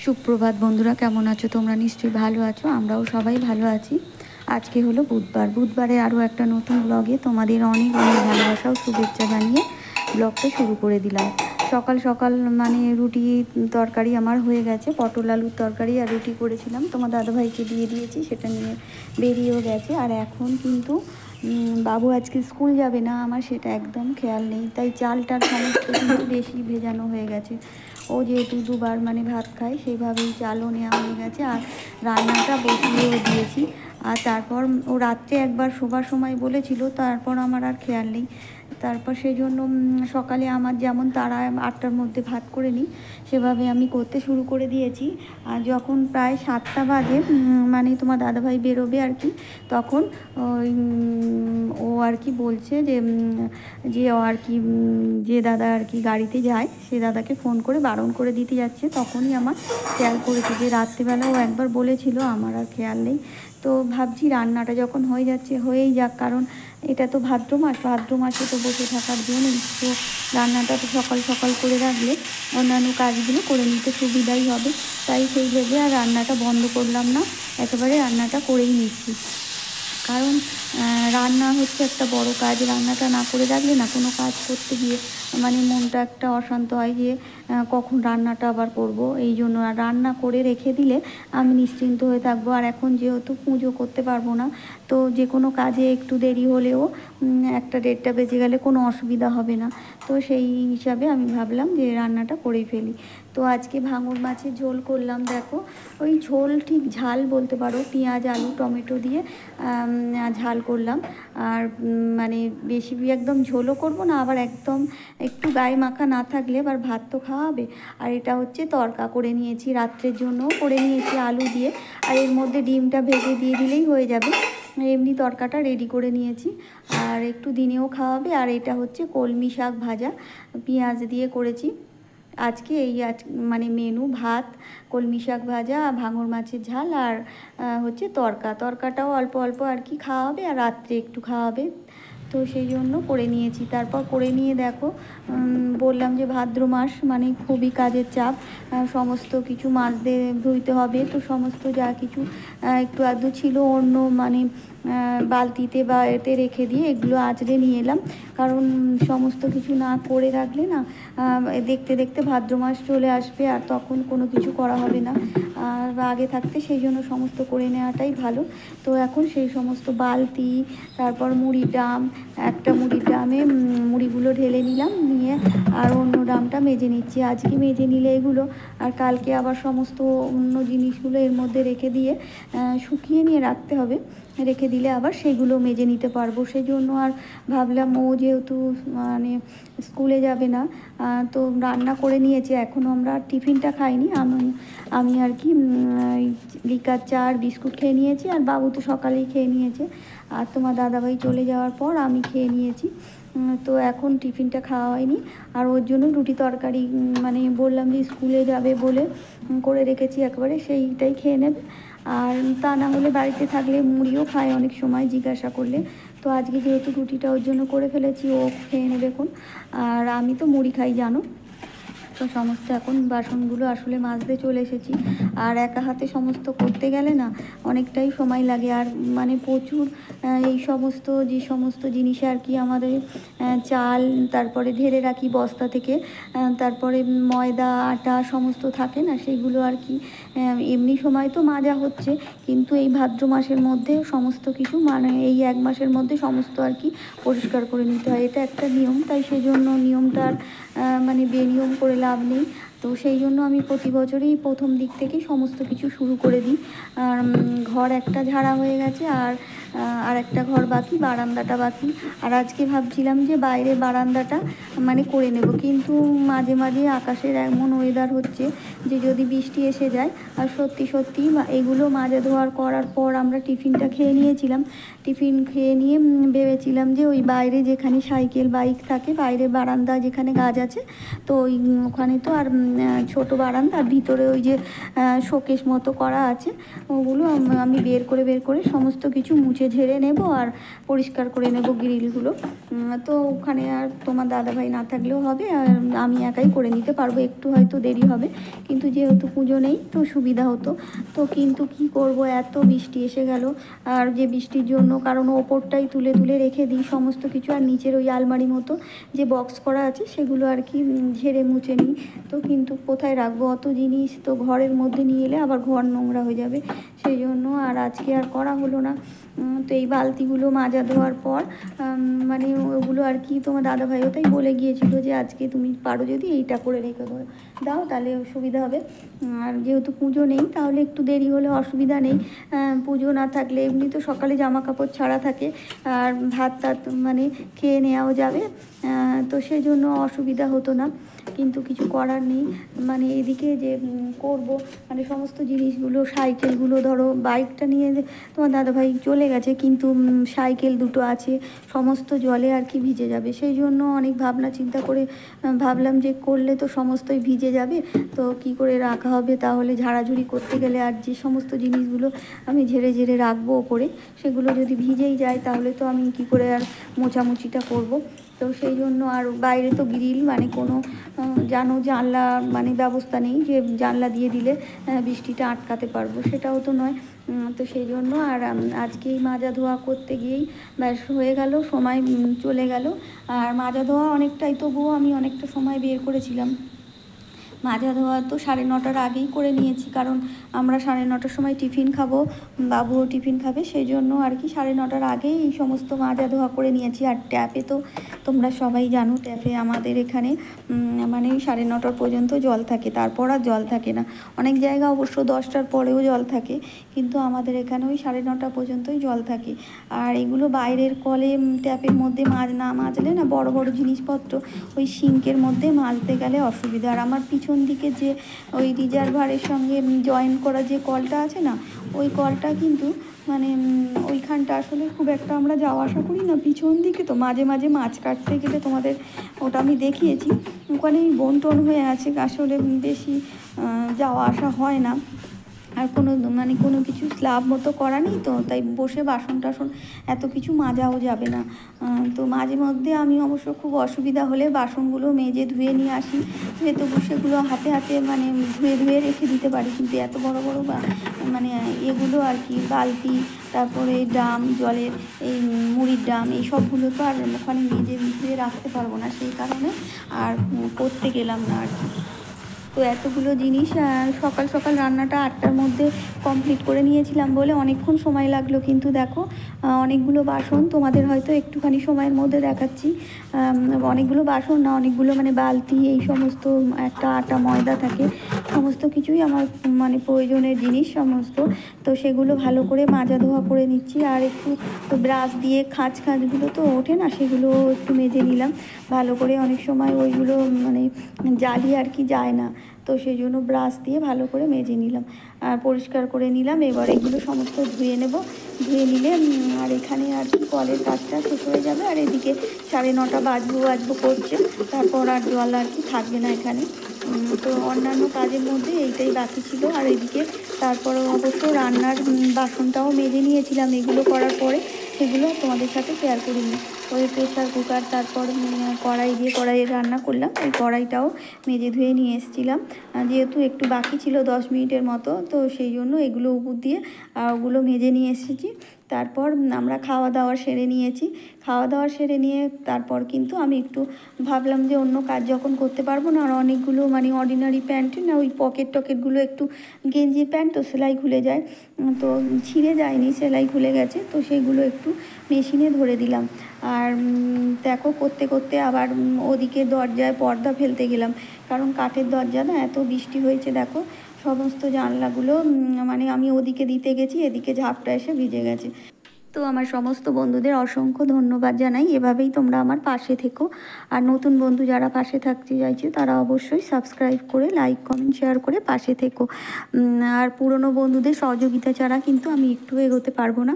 সুপ্রভাত বন্ধুরা, কেমন আছো তোমরা? নিশ্চয়ই ভালো আছো, আমরাও সবাই ভালো আছি। আজকে হলো বুধবারে আরও একটা নতুন ব্লগে তোমাদের অনেক অনেক ভালোবাসা ও শুভেচ্ছা জানিয়ে ব্লগটা শুরু করে দিলাম। সকাল সকাল মানে রুটি তরকারি আমার হয়ে গেছে, পটল আলুর তরকারি আর রুটি করেছিলাম, তোমার দাদাভাইকে দিয়ে দিয়েছি, সেটা নিয়ে বেরিয়েও গেছে। আর এখন কিন্তু বাবু আজকে স্কুল যাবে না আমার, সেটা একদম খেয়াল নেই, তাই চালটার সমস্ত কিন্তু বেশি ভেজানো হয়ে গেছে। ও যেহেতু দুবার মানে ভাত খায়, সেইভাবেই চালও নেওয়া হয়ে গেছে। আর রান্নাটা বসিয়েও দিয়েছি। আর তারপর ও রাত্রে একবার শোবার সময় বলেছিল, তারপর আমার আর খেয়াল নেই। তারপর সেই জন্য সকালে আমার যেমন তারা 8টার মধ্যে ভাত করে নিই, সেভাবে আমি করতে শুরু করে দিয়েছি। আর যখন প্রায় 7টা বাজে মানে তোমার দাদাভাই বেরোবে আর কি, তখন ও আর কি বলছে যে ও আর কি যে দাদা আর কি গাড়িতে যায়, সে দাদাকে ফোন করে বারণ করে দিতে যাচ্ছে। তখনই আমার খেয়াল করেছে যে রাত্রিবেলা ও একবার বলেছিল, আমার আর খেয়াল নেই। তো ভাবছি রান্নাটা যখন হয়ে যাচ্ছে হয়েই যাক, কারণ এটা তো ভাদ্র মাসে তো বসে থাকার জন্য, তো রান্নাটা তো সকাল সকাল করে রাখলে অন্যান্য কাজগুলো করে নিতে সুবিধাই হবে। তাই সেই ভেবে আর রান্নাটা বন্ধ করলাম না, একেবারে রান্নাটা করেই নিচ্ছি। কারণ রান্না হচ্ছে একটা বড় কাজ, রান্নাটা না করে রাখলে না কোনো কাজ করতে গিয়ে মানে মনটা একটা অশান্ত হয় যে কখন রান্নাটা আবার করব। এই জন্য আর রান্না করে রেখে দিলে আমি নিশ্চিন্ত হয়ে থাকবো। আর এখন যেহেতু পুজো করতে পারবো না, তো যে কোনো কাজে একটু দেরি হলেও 1টা 1:30 বেজে গেলে কোনো অসুবিধা হবে না। তো সেই হিসাবে আমি ভাবলাম যে রান্নাটা করেই ফেলি। তো আজকে ভাঙর মাছের ঝোল করলাম। দেখো, ওই ঝোল ঠিক ঝাল বলতে পারো, পেঁয়াজ আলু টমেটো দিয়ে ঝাল করলাম। আর মানে বেশি একদম ঝোলও করব না, আবার একদম একটু গায়ে মাখা না থাকলে আবার ভাত তো খাওয়া হবে। আর এটা হচ্ছে তড়কা করে নিয়েছি, রাত্রের জন্যও করে নিয়েছি আলু দিয়ে। আর এর মধ্যে ডিমটা ভেজে দিয়ে দিলেই হয়ে যাবে। এমনি তড়কাটা রেডি করে নিয়েছি, আর একটু দিনেও খাওয়াবে। আর এটা হচ্ছে কলমি শাক ভাজা, পেঁয়াজ দিয়ে করেছি আজকে। মানে মেনু ভাত, কলমি শাক ভাজা, ভাঙর মাছের ঝাল, আর হচ্ছে তড়কাটাও অল্প অল্প আর কি খাওয়া হবে, আর রাত্রে একটু খাওয়া হবে। তো সেই জন্য করে নিয়েছি। তারপর করে নিয়ে দেখো, বললাম যে ভাদ্র মাস মানে খুবই কাজের চাপ, সমস্ত কিছু মাছ দিয়ে ধুইতে হবে। তো সমস্ত যা কিছু একটু আধটু ছিল অন্য মানে বালতিতে বা এতে রেখে দিয়ে এগুলো আঁচড়ে নিয়ে এলাম। কারণ সমস্ত কিছু না করে রাখলে না দেখতে দেখতে ভাদ্র মাস চলে আসবে, আর তখন কোনো কিছু করা হবে না। আর আগে থাকতে সেই জন্য সমস্ত করে নেওয়াটাই ভালো। তো এখন সেই সমস্ত বালতি, তারপর মুড়ির ড্রাম, একটা মুড়ির ড্রামে মুড়িগুলো ঢেলে নিলাম, নিয়ে আর অন্য ড্রামটা মেজে নিচ্ছি। আজকে মেজে নিলে এগুলো, আর কালকে আবার সমস্ত অন্য জিনিসগুলো এর মধ্যে রেখে দিয়ে শুকিয়ে নিয়ে রাখতে হবে, রেখে দিলে আবার সেগুলো মেজে নিতে পারবো। সেই জন্য আর ভাবলাম ও যেহেতু মানে স্কুলে যাবে না, তো রান্না করে নিয়েছি, এখনও আমরা টিফিনটা খাইনি। আমি আর কি লিকার চা আর বিস্কুট খেয়ে নিয়েছি, আর বাবু তো সকালেই খেয়ে নিয়েছে। আর তোমার দাদাভাই চলে যাওয়ার পর আমি খেয়ে নিয়েছি। তো এখন টিফিনটা খাওয়া হয়নি, আর ওর জন্য রুটি তরকারি মানে বললাম যে স্কুলে যাবে বলে করে রেখেছি, একবারে সেইটাই খেয়ে নেবে। আর তা না হলে বাড়িতে থাকলে মুড়িও খায় অনেক সময় জিজ্ঞাসা করলে। তো আজকে যেহেতু রুটিটা ওর জন্য করে ফেলেছি, ও খেয়ে নেবে এখন। আর আমি তো মুড়ি খাই জানো। তো সমস্ত এখন বাসনগুলো আসলে মাজতে চলে এসেছি, আর একা হাতে সমস্ত করতে গেলে না অনেকটাই সময় লাগে। আর মানে প্রচুর এই যে সমস্ত জিনিসে আর কি আমাদের চাল তারপরে ঢেলে রাখি বস্তা থেকে, তারপরে ময়দা আটা সমস্ত থাকে না, সেইগুলো আর কি এমনি সময় তো মাজা হচ্ছে, কিন্তু এই ভাদ্র মাসের মধ্যে সমস্ত কিছু মানে এই 1 মাসের মধ্যে সমস্ত আর কি পরিষ্কার করে নিতে হয়। এটা একটা নিয়ম, তাই সেই জন্য নিয়মটার মানে বেনিয়ম করে লাভ নেই। তো সেই জন্য আমি প্রতি বছরই প্রথম দিক থেকেই সমস্ত কিছু শুরু করে দিই। আর ঘর একটা ঝাড়া হয়ে গেছে, আর একটা ঘর বাকি, বারান্দাটা বাকি। আর আজকে ভাবছিলাম যে বাইরে বারান্দাটা মানে করে নেব, কিন্তু মাঝে মাঝে আকাশের এমন ওয়েদার হচ্ছে যে যদি বৃষ্টি এসে যায়। আর সত্যি এগুলো মাজা ধোয়ার করার পর আমরা টিফিনটা খেয়ে নিয়েছিলাম। টিফিন খেয়ে নিয়ে ভেবেছিলাম যে ওই বাইরে যেখানে সাইকেল বাইক থাকে, বাইরে বারান্দা যেখানে গাছ আছে, তো ওখানে তো আর ছোট বারান্দা, আর ভিতরে ওই যে শোকেস মতো করা আছে, ওগুলো আমি বের করে সমস্ত কিছু মুছে মুছে ঝেড়ে নেব আর পরিষ্কার করে নেব গ্রিলগুলো। তো ওখানে আর তোমার দাদাভাই না থাকলেও হবে, আর আমি একাই করে নিতে পারবো। একটু হয়তো দেরি হবে, কিন্তু যেহেতু পুজো নেই তো সুবিধা হতো। তো কিন্তু কি করব, এত বৃষ্টি এসে গেল। আর যে বৃষ্টির জন্য, কারণ ওপরটাই তুলে তুলে রেখে দিই সমস্ত কিছু, আর নিচের ওই আলমারি মতো যে বক্স করা আছে সেগুলো আর কি ঝেড়ে মুছে নিই। তো কিন্তু কোথায় রাখবো অত জিনিস, তো ঘরের মধ্যে নিয়ে এলে আবার ঘর নোংরা হয়ে যাবে, সেই জন্য আর আজকে আর করা হলো না। তো এই বালতিগুলো মাজা দেওয়ার পর মানে ওগুলো আর কি তোমার দাদাভাইও তাই বলে গিয়েছিলো যে আজকে তুমি পারো যদি এইটা করে রেখে দাও তাহলে সুবিধা হবে। আর যেহেতু পুজো নেই তাহলে একটু দেরি হলে অসুবিধা নেই। পুজো না থাকলে এমনি তো সকালে জামা কাপড় ছাড়া থাকে, আর ভাত টাত মানে খেয়ে নেওয়াও যাবে, তো সেই জন্য অসুবিধা হতো না। কিন্তু কিছু করার নেই, মানে এদিকে যে করব মানে সমস্ত জিনিসগুলো, সাইকেলগুলো ধরো, বাইকটা নিয়ে তোমার দাদাভাই চলে গেছে, কিন্তু সাইকেল দুটো আছে, সমস্ত জলে আর কি ভিজে যাবে। সেই জন্য অনেক ভাবনা চিন্তা করে ভাবলাম যে করলে তো সমস্তই ভিজে যাবে, তো কি করে রাখা হবে, তাহলে ঝাড়াঝুড়ি করতে গেলে আর যে সমস্ত জিনিসগুলো আমি ঝেড়ে ঝেড়ে রাখবো ওপরে, সেগুলো যদি ভিজেই যায় তাহলে তো আমি কি করে আর মোছামুছিটা করব। তো সেই জন্য, আর বাইরে তো গ্রিল মানে কোনো জানো জানলা মানে ব্যবস্থা নেই যে জানলা দিয়ে দিলে বৃষ্টিটা আটকাতে পারবো, সেটাও তো নয়। তো সেই জন্য আর আজকেই মাজা ধোয়া করতে গিয়েই ব্যাস হয়ে গেল, সময় চলে গেল। আর মাজা ধোয়া অনেকটাই, তবুও আমি অনেকটা সময় বের করেছিলাম। মাজা ধোয়া তো 9:30 আগেই করে নিয়েছি, কারণ আমরা 9:30 সময় টিফিন খাবো, বাবুও টিফিন খাবে, সেই জন্য আর কি 9:30 আগেই এই সমস্ত মাজা ধোয়া করে নিয়েছি। আর ট্যাপে তো তোমরা সবাই জানো, ট্যাপে আমাদের এখানে মানে 9:30 পর্যন্ত জল থাকে, তারপর আর জল থাকে না। অনেক জায়গা অবশ্য 10টার পরেও জল থাকে, কিন্তু আমাদের এখানে ওই 9:30 পর্যন্তই জল থাকে। আর এগুলো বাইরের কলে ট্যাপের মধ্যে না মাজলে না, বড় বড় জিনিসপত্র ওই সিঙ্কের মধ্যে মাজতে গেলে অসুবিধা। আর আমার পিছন দিকে যে ওই রিজার্ভারের সঙ্গে জয়েন করা যে কলটা আছে না, ওই কলটা কিন্তু মানে ওইখানটা আসলে খুব একটা আমরা যাওয়া আসা করি না, পিছন দিকে তো মাঝে মাঝে মাছ কাটতে গেলে তোমাদের ওটা আমি দেখিয়েছি, ওখানেই বন্টন হয়ে আছে, আসলে বেশি যাওয়া আসা হয় না। আর মানে কোনো কিছু স্ল্যাব মতো করা নেই, তো তাই বসে বাসন টাসন এত কিছু মাজাও যাবে না। তো মাঝে মধ্যে আমি অবশ্য খুব অসুবিধা হলে বাসনগুলো মেজে ধুয়ে নিয়ে আসি, ধুয়ে তবু সেগুলো হাতে হাতে মানে ধুয়ে রেখে দিতে পারি, কিন্তু এত বড় বড় মানে এগুলো আর কি বালতি, তারপরে ড্রাম জলের, এই মুড়ির ড্রাম, এই সবগুলো তো আর ওখানে মেজে ধুয়ে রাখতে পারবো না, সেই কারণে আর করতে গেলাম না আর কি। তো এতগুলো জিনিস সকাল সকাল রান্নাটা 8টার মধ্যে কমপ্লিট করে নিয়েছিলাম বলে অনেকক্ষণ সময় লাগলো, কিন্তু দেখো অনেকগুলো বাসন, তোমাদের হয়তো একটুখানি সময়ের মধ্যে দেখাচ্ছি, অনেকগুলো বাসন না, অনেকগুলো মানে বালতি, এই সমস্ত একটা আটা ময়দা থাকে, সমস্ত কিছুই আমার মানে প্রয়োজনের জিনিস সমস্ত। তো সেগুলো ভালো করে মাজা ধোয়া করে নিচ্ছি, আর একটু ব্রাশ দিয়ে খাঁজগুলো তো ওঠে না, সেগুলো একটু মেজে নিলাম ভালো করে। অনেক সময় ওইগুলো মানে জালি আর কি যায় না, তো সেই জন্য ব্রাশ দিয়ে ভালো করে মেজে নিলাম আর পরিষ্কার করে নিলাম। এবার এগুলো সমস্ত ধুয়ে নেব, ধুয়ে নিলে আর এখানে আর কি কলের কাজটা শেষ হয়ে যাবে। আর এদিকে 9:30 বাজবো করছে, তারপর আর জল আর কি থাকবে না এখানে। তো অন্যান্য কাজের মধ্যে এইটাই বাকি ছিল। আর এদিকে তারপরে অবশ্য রান্নার বাসনটাও মেজে নিয়েছিলাম, এগুলো করার পরে সেগুলো তোমাদের সাথে শেয়ার করিনি। ওই প্রেসার কুকার, তারপর কড়াইয়ে রান্না করলাম, ওই কড়াইটাও মেজে ধুয়ে নিয়ে এসেছিলাম, যেহেতু একটু বাকি ছিল 10 মিনিটের মতো, তো সেই জন্য এগুলো উপর দিয়ে ওগুলো মেজে নিয়ে এসেছি। তারপর আমরা খাওয়া দাওয়া সেরে নিয়েছি, খাওয়া দাওয়া সেরে নিয়ে তারপর কিন্তু আমি একটু ভাবলাম যে অন্য কাজ যখন করতে পারবো না, আর অনেকগুলো মানে অর্ডিনারি প্যান্ট না, ওই টকেটগুলো একটু গেঞ্জির প্যান্ট তো সেলাই খুলে যায়, তো ছিঁড়ে যায়নি, সেলাই খুলে গেছে, তো সেগুলো একটু মেশিনে ধরে দিলাম। আর দেখো করতে করতে আবার ওদিকে দরজায় পর্দা ফেলতে গেলাম, কারণ কাঠের দরজা না, এত বৃষ্টি হয়েছে দেখো সমস্ত জানলাগুলো মানে আমি ওদিকে দিতে গেছি, এদিকে ঝাপটা এসে ভিজে গেছে। তো আমার সমস্ত বন্ধুদের অসংখ্য ধন্যবাদ জানাই, এভাবেই তোমরা আমার পাশে থেকো। আর নতুন বন্ধু যারা পাশে থাকতে চাইছে তারা অবশ্যই সাবস্ক্রাইব করে লাইক কমেন্ট শেয়ার করে পাশে থেকো। আর পুরনো বন্ধুদের সহযোগিতা ছাড়া কিন্তু আমি একটু এগোতে পারবো না।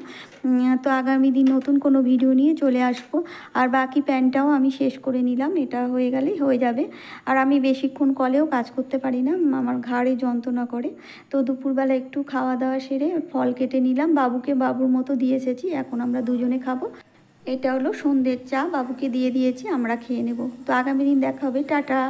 তো আগামী দিন নতুন কোনো ভিডিও নিয়ে চলে আসবো। আর বাকি প্যান্টটাও আমি শেষ করে নিলাম, এটা হয়ে গেলেই হয়ে যাবে। আর আমি বেশিক্ষণ কলেও কাজ করতে পারি না, আমার ঘাড়ে যন্ত্রণা করে। তো দুপুরবেলা একটু খাওয়া দাওয়া সেরে ফল কেটে নিলাম, বাবুকে বাবুর মতো দিয়ে এসেছি, এখন আমরা দুজনে খাবো। এটা হলো সন্ধ্যের চা, বাবুকে দিয়ে দিয়েছি, আমরা খেয়ে নেব। তো আগামী দিন দেখা হবে, টাটা।